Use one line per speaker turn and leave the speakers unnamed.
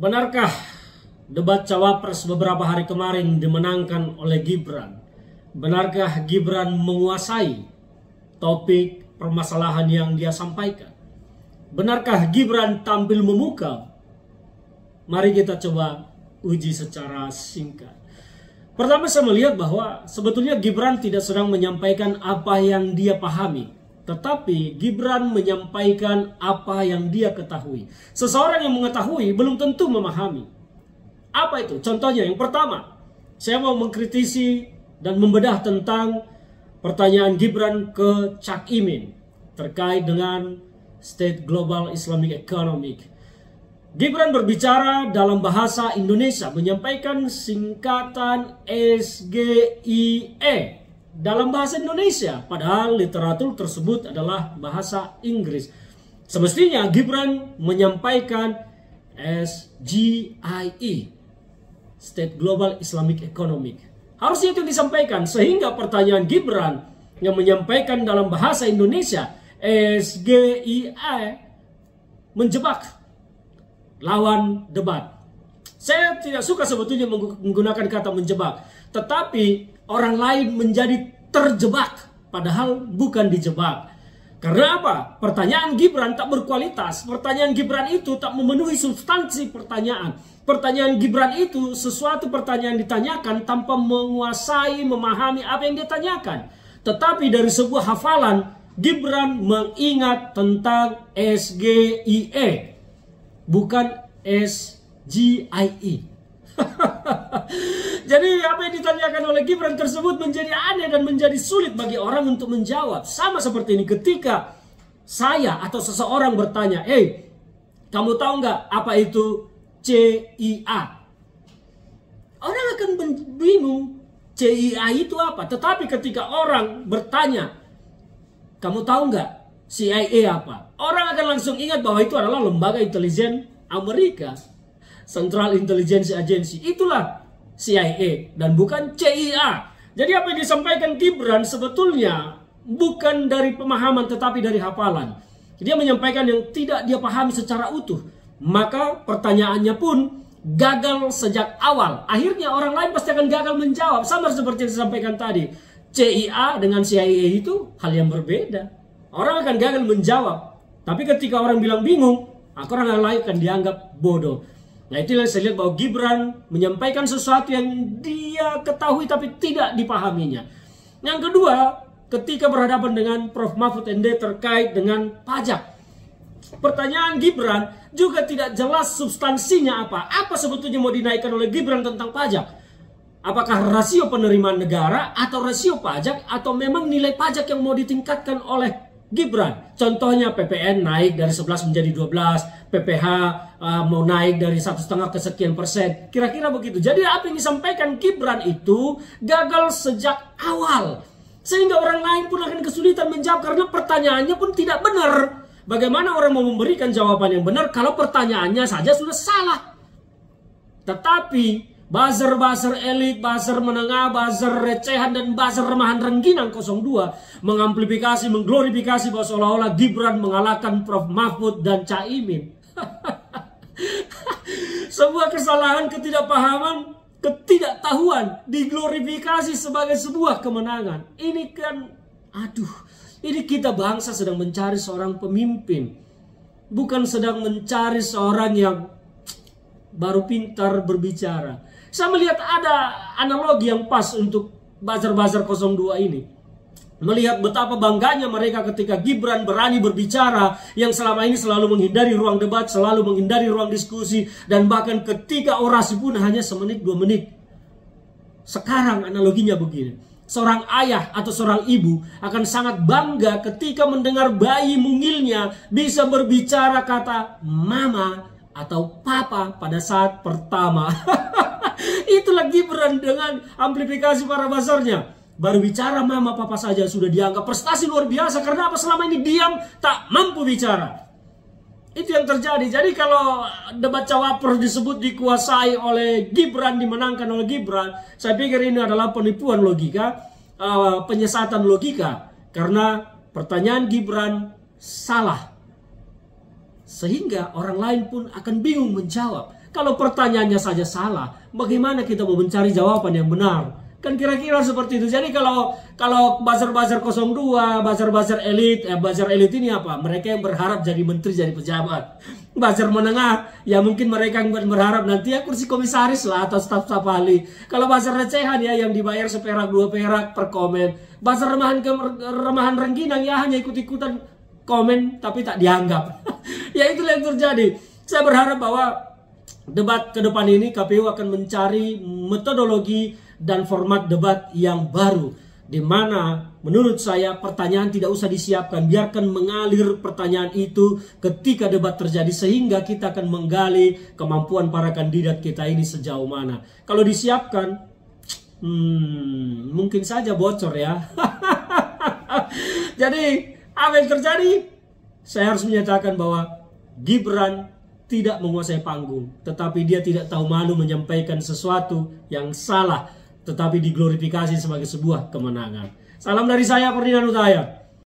Benarkah debat cawapres beberapa hari kemarin dimenangkan oleh Gibran? Benarkah Gibran menguasai topik permasalahan yang dia sampaikan? Benarkah Gibran tampil memukau? Mari kita coba uji secara singkat. Pertama, saya melihat bahwa sebetulnya Gibran tidak sedang menyampaikan apa yang dia pahami, tetapi Gibran menyampaikan apa yang dia ketahui. Seseorang yang mengetahui belum tentu memahami. Apa itu? Contohnya yang pertama, saya mau mengkritisi dan membedah tentang pertanyaan Gibran ke Cak Imin terkait dengan State Global Islamic Economic. Gibran berbicara dalam bahasa Indonesia, menyampaikan singkatan SGIE dalam bahasa Indonesia, padahal literatur tersebut adalah bahasa Inggris. Semestinya Gibran menyampaikan SGIE, State Global Islamic Economic. Harusnya itu disampaikan, sehingga pertanyaan Gibran yang menyampaikan dalam bahasa Indonesia SGIE menjebak lawan debat. Saya tidak suka sebetulnya menggunakan kata menjebak, tetapi orang lain menjadi terjebak padahal bukan dijebak. Karena apa? Pertanyaan Gibran tak berkualitas. Pertanyaan Gibran itu tak memenuhi substansi pertanyaan. Pertanyaan Gibran itu sesuatu pertanyaan ditanyakan tanpa menguasai, memahami apa yang dia tanyakan. Tetapi dari sebuah hafalan, Gibran mengingat tentang SGIE, bukan SGIE. Jadi apa yang ditanyakan oleh Gibran tersebut menjadi aneh dan menjadi sulit bagi orang untuk menjawab. Sama seperti ini ketika saya atau seseorang bertanya, kamu tahu nggak apa itu CIA? Orang akan bingung CIA itu apa. Tetapi ketika orang bertanya, kamu tahu nggak CIA apa? Orang akan langsung ingat bahwa itu adalah lembaga intelijen Amerika, Central Intelligence Agency. Itulah CIA dan bukan CIA. Jadi apa yang disampaikan Gibran sebetulnya bukan dari pemahaman tetapi dari hafalan. Dia menyampaikan yang tidak dia pahami secara utuh. Maka pertanyaannya pun gagal sejak awal. Akhirnya orang lain pasti akan gagal menjawab. Sama seperti yang disampaikan tadi. CIA dengan CIA itu hal yang berbeda. Orang akan gagal menjawab. Tapi ketika orang bilang bingung, orang lain akan dianggap bodoh. Nah, itulah saya lihat bahwa Gibran menyampaikan sesuatu yang dia ketahui tapi tidak dipahaminya. Yang kedua, ketika berhadapan dengan Prof. Mahfud MD terkait dengan pajak. Pertanyaan Gibran juga tidak jelas substansinya apa. Apa sebetulnya mau dinaikkan oleh Gibran tentang pajak? Apakah rasio penerimaan negara atau rasio pajak atau memang nilai pajak yang mau ditingkatkan oleh Gibran? Contohnya PPN naik dari 11 menjadi 12, PPH mau naik dari 1,5 ke sekian persen. Kira-kira begitu. Jadi apa yang disampaikan Gibran itu gagal sejak awal. Sehingga orang lain pun akan kesulitan menjawab karena pertanyaannya pun tidak benar. Bagaimana orang mau memberikan jawaban yang benar kalau pertanyaannya saja sudah salah? Tetapi buzzer-buzzer elit, buzzer menengah, buzzer recehan, dan buzzer remahan rengginang 02 mengamplifikasi, mengglorifikasi bahwa seolah-olah Gibran mengalahkan Prof. Mahfud dan Cak Imin. Sebuah kesalahan, ketidakpahaman, ketidaktahuan diglorifikasi sebagai sebuah kemenangan. Ini kan, ini kita bangsa sedang mencari seorang pemimpin, bukan sedang mencari seorang yang baru pintar berbicara. Saya melihat ada analogi yang pas untuk buzzer-buzzer 02 ini. Melihat betapa bangganya mereka ketika Gibran berani berbicara yang selama ini selalu menghindari ruang debat, selalu menghindari ruang diskusi, dan bahkan ketika orasi pun hanya semenit 2 menit. Sekarang analoginya begini. Seorang ayah atau seorang ibu akan sangat bangga ketika mendengar bayi mungilnya bisa berbicara kata mama atau papa pada saat pertama. Itulah Gibran dengan amplifikasi para buzzernya. Baru bicara mama papa saja sudah dianggap prestasi luar biasa. Karena apa? Selama ini diam, tak mampu bicara. Itu yang terjadi. Jadi kalau debat cawapres disebut dikuasai oleh Gibran, dimenangkan oleh Gibran, saya pikir ini adalah penipuan logika, penyesatan logika. Karena pertanyaan Gibran salah. Sehingga orang lain pun akan bingung menjawab. Kalau pertanyaannya saja salah, bagaimana kita mau mencari jawaban yang benar? Kan kira-kira seperti itu. Jadi kalau buzzer-buzzer 02, buzzer-buzzer elit, buzzer elit ini apa? Mereka yang berharap jadi menteri, jadi pejabat. Buzzer menengah, ya mungkin mereka yang berharap nanti ya kursi komisaris lah atau staf-staf ahli. Kalau buzzer recehan ya yang dibayar seperak 2 perak per komen. Buzzer remahan rengginang ya hanya ikut-ikutan komen tapi tak dianggap. Ya itulah yang terjadi. Saya berharap bahwa debat ke depan ini KPU akan mencari metodologi dan format debat yang baru, di mana menurut saya pertanyaan tidak usah disiapkan, biarkan mengalir pertanyaan itu ketika debat terjadi, sehingga kita akan menggali kemampuan para kandidat kita ini sejauh mana. Kalau disiapkan, mungkin saja bocor ya. Jadi apa yang terjadi? Saya harus menyatakan bahwa Gibran tidak menguasai panggung, tetapi dia tidak tahu malu menyampaikan sesuatu yang salah, tetapi diglorifikasi sebagai sebuah kemenangan. Salam dari saya, Ferdinand Huta Heian.